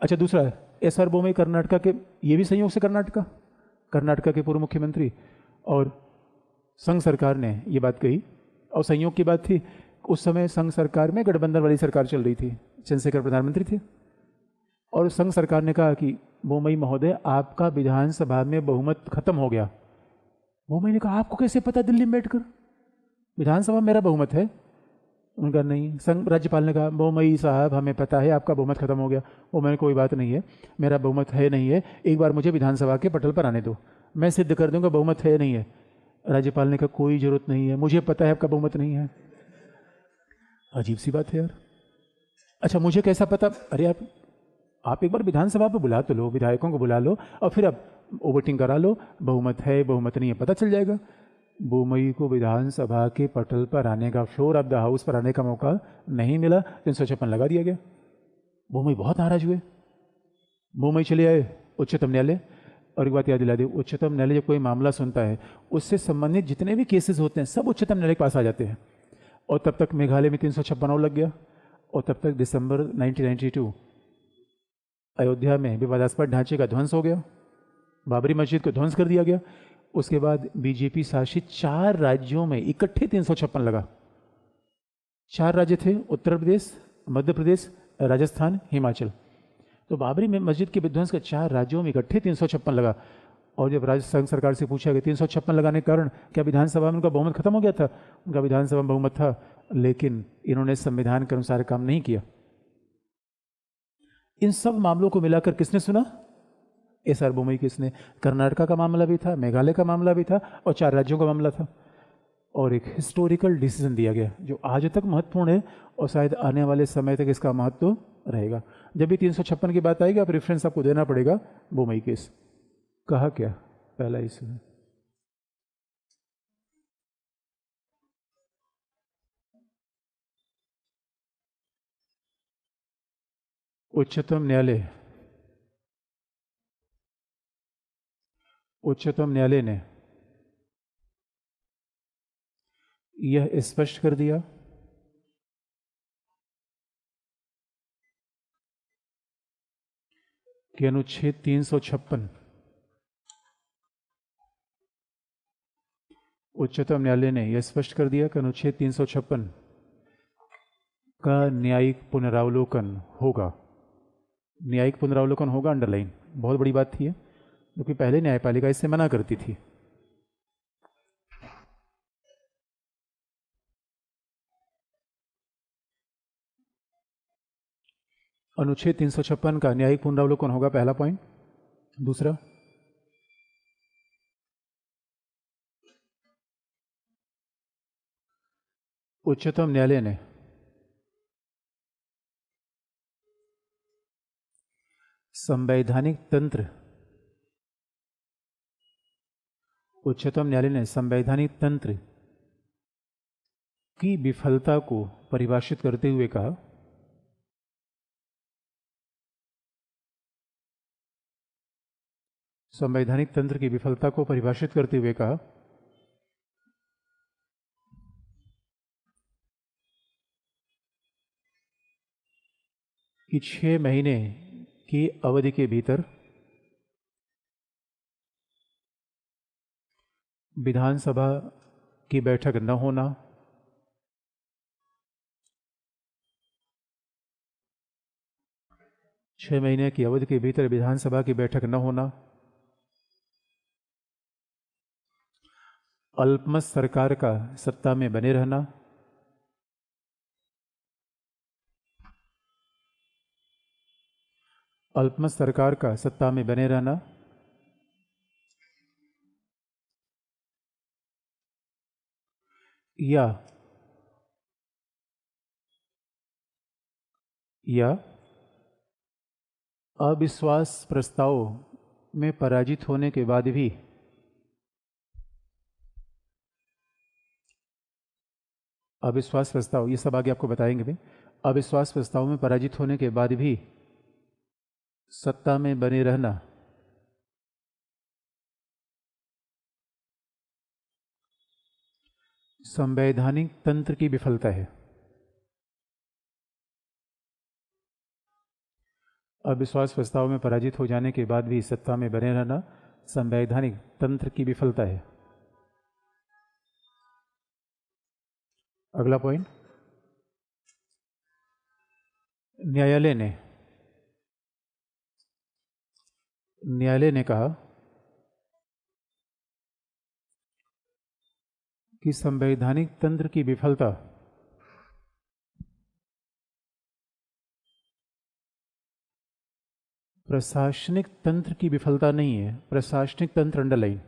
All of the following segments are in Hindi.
अच्छा, दूसरा एस आर बोमई कर्नाटका के, ये भी संयोग से कर्नाटका के पूर्व मुख्यमंत्री, और संघ सरकार ने ये बात कही, और संयोग की बात थी उस समय संघ सरकार में गठबंधन वाली सरकार चल रही थी, चंद्रशेखर प्रधानमंत्री थे, और संघ सरकार ने कहा कि बोमई महोदय आपका विधानसभा में बहुमत खत्म हो गया। बोमई ने कहा आपको कैसे पता दिल्ली में बैठकर, विधानसभा मेरा बहुमत है। उनका नहीं, संघ राज्यपाल ने कहा बोमई साहब हमें पता है आपका बहुमत खत्म हो गया। वो मैंने कोई बात नहीं है, मेरा बहुमत है नहीं है, एक बार मुझे विधानसभा के पटल पर आने दो, मैं सिद्ध कर दूंगा बहुमत है नहीं है। राज्यपाल ने कहा कोई जरूरत नहीं है, मुझे पता है आपका बहुमत नहीं है। अजीब सी बात है यार। अच्छा, मुझे कैसा पता? अरे आप एक बार विधानसभा पे बुला तो लो, विधायकों को बुला लो, और फिर अब वोटिंग करा लो, बहुमत है बहुमत नहीं है पता चल जाएगा। बोमई को विधानसभा के पटल पर आने का, फ्लोर ऑफ द हाउस पर आने का मौका नहीं मिला, 356 लगा दिया गया। बोमई बहुत नाराज हुए, बोमई चले आए उच्चतम न्यायालय। और एक बात याद दिला दी, उच्चतम न्यायालय जब कोई मामला सुनता है, उससे संबंधित जितने भी केसेस होते हैं सब उच्चतम न्यायालय के पास आ जाते हैं। और तब तक मेघालय में 356 और लग गया, और तब तक दिसंबर 1992 अयोध्या में विवादास्पद ढांचे का ध्वंस हो गया, बाबरी मस्जिद को ध्वंस कर दिया गया। उसके बाद बीजेपी शासित 4 राज्यों में इकट्ठे 356 लगा। 4 राज्य थे, उत्तर प्रदेश, मध्य प्रदेश, राजस्थान, हिमाचल। तो बाबरी में मस्जिद के विध्वंस का 4 राज्यों में इकट्ठे 356 लगा। और जब संघ सरकार से पूछा कि 356 लगाने के कारण क्या विधानसभा में उनका बहुमत खत्म हो गया था? उनका विधानसभा में बहुमत था, लेकिन इन्होंने संविधान के अनुसार काम नहीं किया। इन सब मामलों को मिलाकर किसने सुना? एस आर बोमई किसने? कर्नाटका का मामला भी था, मेघालय का मामला भी था, और 4 राज्यों का मामला था। और एक हिस्टोरिकल डिसीजन दिया गया जो आज तक महत्वपूर्ण है, और शायद आने वाले समय तक इसका महत्व रहेगा। जब भी 356 की बात आएगी, आप रेफरेंस आपको देना पड़ेगा बोमई केस। कहा क्या पहला इशू है? उच्चतम न्यायालय ने यह स्पष्ट कर दिया कि अनुच्छेद 356, उच्चतम न्यायालय ने यह स्पष्ट कर दिया कि अनुच्छेद 356 का न्यायिक पुनरावलोकन होगा। न्यायिक पुनरावलोकन होगा, अंडरलाइन, बहुत बड़ी बात थी, क्योंकि पहले न्यायपालिका इससे मना करती थी। अनुच्छेद 356 का न्यायिक पुनरावलोकन होगा, पहला पॉइंट। दूसरा, उच्चतम न्यायालय ने संवैधानिक तंत्र की विफलता को परिभाषित करते हुए कहा कि 6 महीने की अवधि के भीतर विधानसभा की बैठक न होना, छह महीने की अवधि के भीतर विधानसभा की बैठक न होना, अल्पमत सरकार का सत्ता में बने रहना, अल्पमत सरकार का सत्ता में बने रहना, या अविश्वास प्रस्ताव में पराजित होने के बाद भी अविश्वास प्रस्ताव, ये सब आगे आपको बताएंगे भी, अविश्वास प्रस्ताव में पराजित होने के बाद भी सत्ता में बने रहना, संवैधानिक तंत्र की विफलता है। अविश्वास प्रस्ताव में पराजित हो जाने के बाद भी सत्ता में बने रहना संवैधानिक तंत्र की विफलता है। अगला पॉइंट, न्यायालय ने कहा कि संवैधानिक तंत्र की विफलता प्रशासनिक तंत्र की विफलता नहीं है। प्रशासनिक तंत्र अंडरलाइन,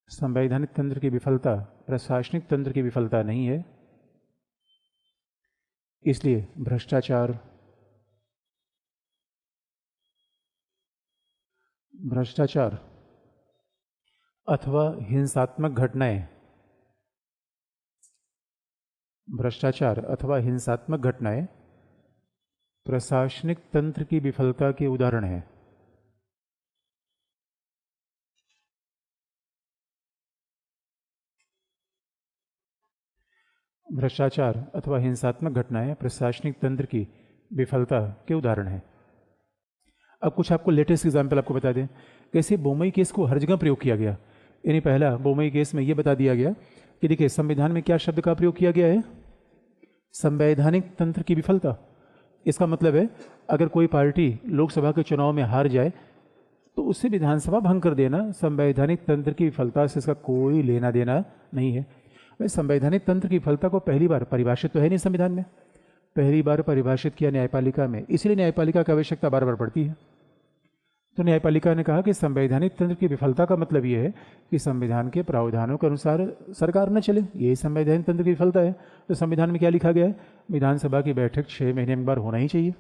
संवैधानिक तंत्र की विफलता प्रशासनिक तंत्र की विफलता नहीं है। इसलिए भ्रष्टाचार अथवा हिंसात्मक घटनाएं प्रशासनिक तंत्र की विफलता के उदाहरण हैं। भ्रष्टाचार अथवा हिंसात्मक घटनाएं प्रशासनिक तंत्र की विफलता के उदाहरण हैं। अब कुछ आपको लेटेस्ट एग्जाम्पल आपको बता दें, कैसे बोमई केस को हर जगह प्रयोग किया गया। यानी पहला बोमई केस में यह बता दिया गया कि देखिए संविधान में क्या शब्द का प्रयोग किया गया है, संवैधानिक तंत्र की विफलता। इसका मतलब है अगर कोई पार्टी लोकसभा के चुनाव में हार जाए तो उससे विधानसभा भंग कर देना संवैधानिक तंत्र की विफलता से इसका कोई लेना देना नहीं है। संवैधानिक तंत्र की विफलता को पहली बार परिभाषित तो है नहीं संविधान में, पहली बार परिभाषित किया न्यायपालिका में, इसलिए न्यायपालिका की आवश्यकता बार बार पड़ती है। तो न्यायपालिका ने कहा कि संवैधानिक तंत्र की विफलता का मतलब यह है कि संविधान के प्रावधानों के अनुसार सरकार न चले, यही संवैधानिक तंत्र की विफलता है। तो संविधान में क्या लिखा गया है, विधानसभा की बैठक 6 महीने में एक बार होना ही चाहिए।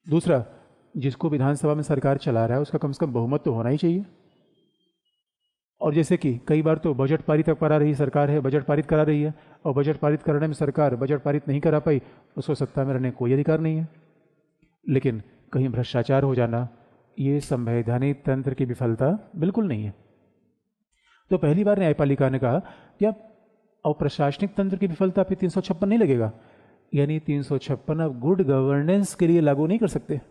दूसरा, जिसको विधानसभा में सरकार चला रहा है उसका कम से कम बहुमत तो होना ही चाहिए। और जैसे कि कई बार तो बजट पारित करा रही सरकार है, बजट पारित करा रही है, और बजट पारित करने में सरकार बजट पारित नहीं करा पाई, उसको सत्ता में रहने का कोई अधिकार नहीं है। लेकिन कहीं भ्रष्टाचार हो जाना ये संवैधानिक तंत्र की विफलता बिल्कुल नहीं है। तो पहली बार न्यायपालिका ने कहा कि अब प्रशासनिक तंत्र की विफलता पे 356 नहीं लगेगा, यानी 356 अब गुड गवर्नेंस के लिए लागू नहीं कर सकते,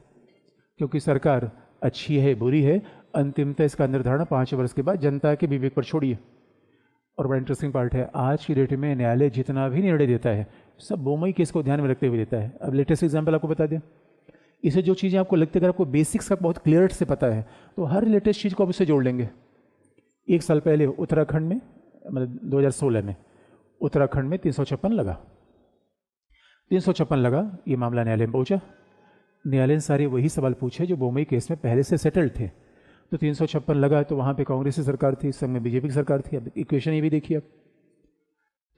क्योंकि सरकार अच्छी है बुरी है अंतिमतः इसका निर्धारण 5 वर्ष के बाद जनता के विवेक पर छोड़िए। और बड़ा इंटरेस्टिंग पार्ट है, आज की डेट में न्यायालय जितना भी निर्णय देता है सब बोमई केस को ध्यान में रखते हुए देता है। अब लेटेस्ट एग्जाम्पल आपको बता दें, इसे जो चीज़ें आपको लगती है अगर आपको बेसिक्स का बहुत क्लियर से पता है तो हर लेटेस्ट चीज़ को आप इससे जोड़ लेंगे। 1 साल पहले उत्तराखंड में, मतलब 2016 में उत्तराखंड में 356 लगा, 356 लगा, ये मामला न्यायालय में पहुंचा। न्यायालय ने सारे वही सवाल पूछे जो बोमई केस में पहले से सेटल्ड थे। तो 356 लगा तो वहाँ पे कांग्रेस की सरकार थी, संग में बीजेपी की सरकार थी। अब इक्वेशन ये भी देखिए। अब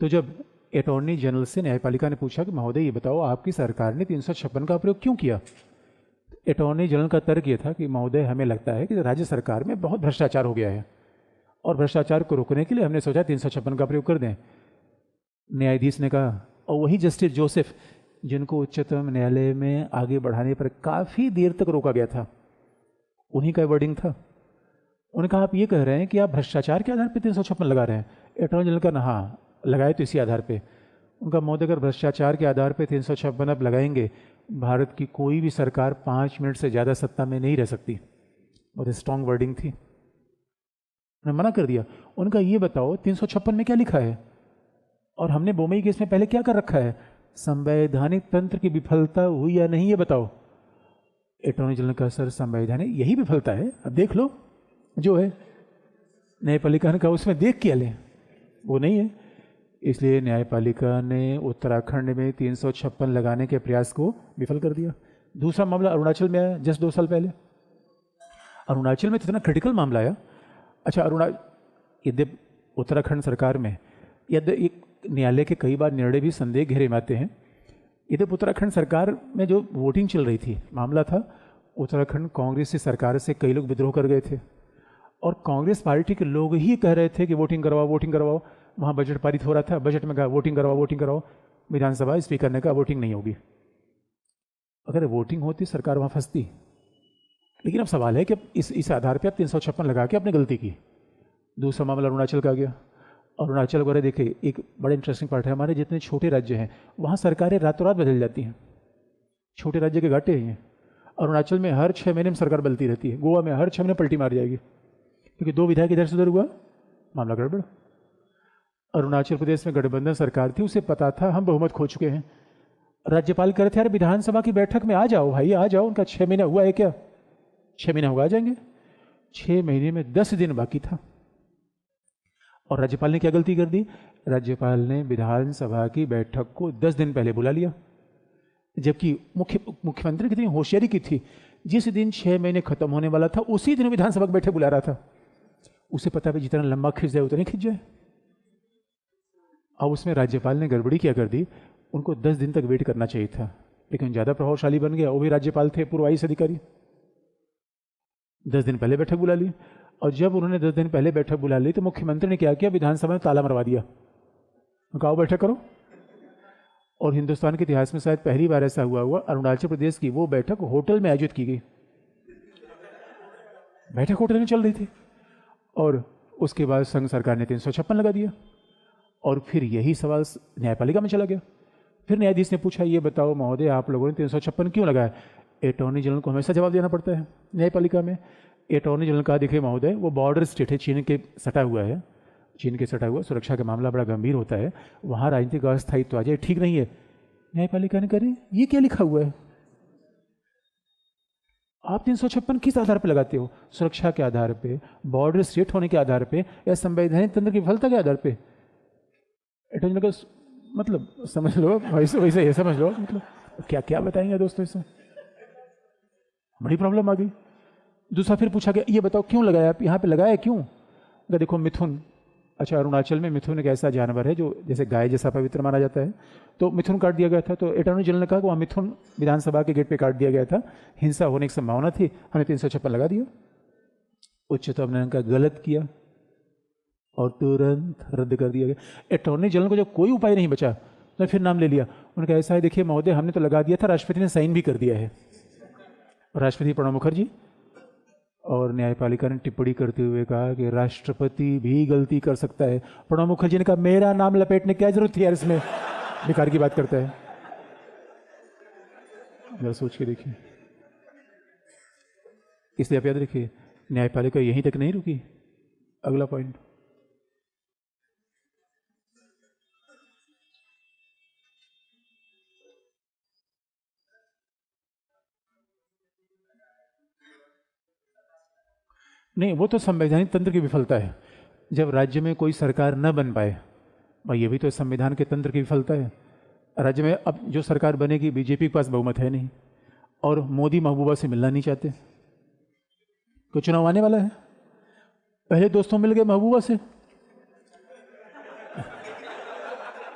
तो जब अटॉर्नी जनरल से न्यायपालिका ने पूछा कि महोदय ये बताओ आपकी सरकार ने 356 का प्रयोग क्यों किया, अटॉर्नी जनरल का तर्क ये था कि महोदय हमें लगता है कि राज्य सरकार में बहुत भ्रष्टाचार हो गया है और भ्रष्टाचार को रोकने के लिए हमने सोचा 356 का प्रयोग कर दें। न्यायाधीश ने कहा, और वही जस्टिस जोसेफ जिनको उच्चतम न्यायालय में आगे बढ़ाने पर काफ़ी देर तक रोका गया था, उन्हीं का वर्डिंग था। उन्होंने कहा आप ये कह रहे हैं कि आप भ्रष्टाचार के आधार पर 356 लगा रहे हैं। अटॉर्नी जनरल का हाँ लगाए तो इसी आधार पे। उनका महोदय अगर भ्रष्टाचार के आधार पे 356 अब लगाएंगे, भारत की कोई भी सरकार 5 मिनट से ज़्यादा सत्ता में नहीं रह सकती। बहुत स्ट्रॉन्ग वर्डिंग थी, उन्होंने मना कर दिया। उनका ये बताओ 356 में क्या लिखा है और हमने बोमई केस में पहले क्या कर रखा है, संवैधानिक तंत्र की विफलता हुई या नहीं ये बताओ। अटॉर्नी जनरल का सर संवैधानिक यही विफलता है, अब देख लो जो है। न्यायपालिका ने कहा उसमें देख क्या लें, वो नहीं है। इसलिए न्यायपालिका ने उत्तराखंड में 356 लगाने के प्रयास को विफल कर दिया। दूसरा मामला अरुणाचल में आया जस्ट 2 साल पहले। अरुणाचल में इतना क्रिटिकल मामला आया। अच्छा, यद्यप उत्तराखंड सरकार में यद्यप न्यायालय के कई बार निर्णय भी संदेह घेरे में आते हैं, यद्यप उत्तराखंड सरकार में जो वोटिंग चल रही थी, मामला था उत्तराखंड कांग्रेस की सरकार से कई लोग विद्रोह कर गए थे और कांग्रेस पार्टी के लोग ही कह रहे थे कि वोटिंग करवाओ वोटिंग करवाओ। वहाँ बजट पारित हो रहा था, बजट में कहा वोटिंग करवाओ वोटिंग करवाओ। विधानसभा स्पीकर ने कहा वोटिंग नहीं होगी। अगर वोटिंग होती सरकार वहाँ फंसती। लेकिन अब सवाल है कि इस आधार पर आप 356 लगा के आपने गलती की। दूसरा मामला अरुणाचल का गया। अरुणाचल वगैरह देखिए, एक बड़ा इंटरेस्टिंग पार्ट है, हमारे जितने छोटे राज्य हैं वहाँ सरकारें रातों रात बदल जाती हैं। छोटे राज्य के घाटे हैं। अरुणाचल में हर 6 महीने में सरकार बदलती रहती है, गोवा में हर 6 महीने पलटी मार जाएगी क्योंकि 2 विधायक इधर से उधर हुआ, मामला गड़बड़। अरुणाचल प्रदेश में गठबंधन सरकार थी, उसे पता था हम बहुमत खो चुके हैं। राज्यपाल कह रहे थे यार विधानसभा की बैठक में आ जाओ भाई, आ जाओ। उनका 6 महीना हुआ है क्या? 6 महीना हुआ, आ जाएंगे। 6 महीने में 10 दिन बाकी था। और राज्यपाल ने क्या गलती कर दी? राज्यपाल ने विधानसभा की बैठक को 10 दिन पहले बुला लिया, जबकि मुख्यमंत्री कितनी होशियारी की थी, जिस दिन 6 महीने खत्म होने वाला था उसी दिन विधानसभा की बैठक बुला रहा था। उसे पता है जितना लंबा खिंच जाए उतना खिंच जाए। अब उसमें राज्यपाल ने गड़बड़ी क्या कर दी, उनको 10 दिन तक वेट करना चाहिए था, लेकिन ज़्यादा प्रभावशाली बन गया। वो भी राज्यपाल थे, पूर्व आईएएस अधिकारी। 10 दिन पहले बैठक बुला ली, और जब उन्होंने 10 दिन पहले बैठक बुला ली तो मुख्यमंत्री ने क्या किया, विधानसभा में ताला मरवा दिया, कहा आओ बैठक करो। और हिंदुस्तान के इतिहास में शायद पहली बार ऐसा हुआ अरुणाचल प्रदेश की वो बैठक होटल में आयोजित की गई। बैठक होटल में चल रही थी, और उसके बाद संघ सरकार ने 356 लगा दिया। और फिर यही सवाल न्यायपालिका में चला गया। फिर न्यायाधीश ने पूछा, ये बताओ महोदय आप लोगों ने 356 क्यों लगाया? अटॉर्नी जनरल को हमेशा जवाब देना पड़ता है न्यायपालिका में। अटॉर्नी जनरल कहा, देखिए महोदय वो बॉर्डर स्टेट है, चीन के सटा हुआ है, चीन के सटा हुआ, सुरक्षा का मामला बड़ा गंभीर होता है, वहाँ राजनीतिक अस्थायित्व आ जाए, ठीक नहीं है। न्यायपालिका ने कहा ये क्या लिखा हुआ है, आप 356 किस आधार पर लगाते हो? सुरक्षा के आधार पे, बॉर्डर स्टेट होने के आधार पे, या संवैधानिक तंत्र की विफलता के आधार पे? अटॉर्नी जनरल मतलब समझ लो, वैसे ये समझ लो, मतलब क्या क्या बताएंगे दोस्तों, इससे बड़ी प्रॉब्लम आ गई। दूसरा फिर पूछा गया, ये बताओ क्यों लगाया, आप यहाँ पे लगाया क्यों? देखो मिथुन, अच्छा अरुणाचल में मिथुन एक ऐसा जानवर है जो जैसे गाय जैसा पवित्र माना जाता है, तो मिथुन काट दिया गया था। तो अटॉर्नी जनरल ने कहा कि वहाँ मिथुन विधानसभा के गेट पे काट दिया गया था, हिंसा होने की संभावना थी, हमने 356 लगा दिया। उच्चतम न्यायालय का गलत किया और तुरंत रद्द कर दिया गया। अटॉर्नी जनरल को जब कोई उपाय नहीं बचा तो फिर नाम ले लिया। उन्होंने कहा ऐसा है, देखिए महोदय हमने तो लगा दिया था, राष्ट्रपति ने साइन भी कर दिया है, राष्ट्रपति प्रणब मुखर्जी। और न्यायपालिका ने टिप्पणी करते हुए कहा कि राष्ट्रपति भी गलती कर सकता है। प्रणब मुखर्जी ने कहा मेरा नाम लपेटने क्या जरूरत थी यार, इसमें बेकार की बात करता है। जरा सोच के देखिए। इसलिए आप याद रखिए, न्यायपालिका यहीं तक नहीं रुकी। अगला पॉइंट, नहीं वो तो संवैधानिक तंत्र की विफलता है, जब राज्य में कोई सरकार न बन पाए, और ये भी तो संविधान के तंत्र की विफलता है। राज्य में अब जो सरकार बनेगी, बीजेपी के पास बहुमत है नहीं, और मोदी महबूबा से मिलना नहीं चाहते, कोई चुनाव आने वाला है, पहले दोस्तों मिल गए महबूबा से,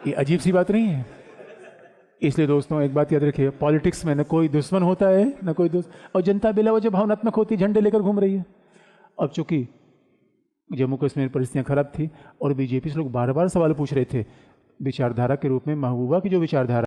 ये अजीब सी बात नहीं है। इसलिए दोस्तों एक बात याद रखिए, पॉलिटिक्स में न कोई दुश्मन होता है न कोई दोस्त, और जनता बेला वजह भावनात्मक होती, झंडे लेकर घूम रही है। अब चूंकि जम्मू कश्मीर परिस्थितियां खराब थी और बीजेपी से लोग बार बार सवाल पूछ रहे थे, विचारधारा के रूप में महबूबा की जो विचारधारा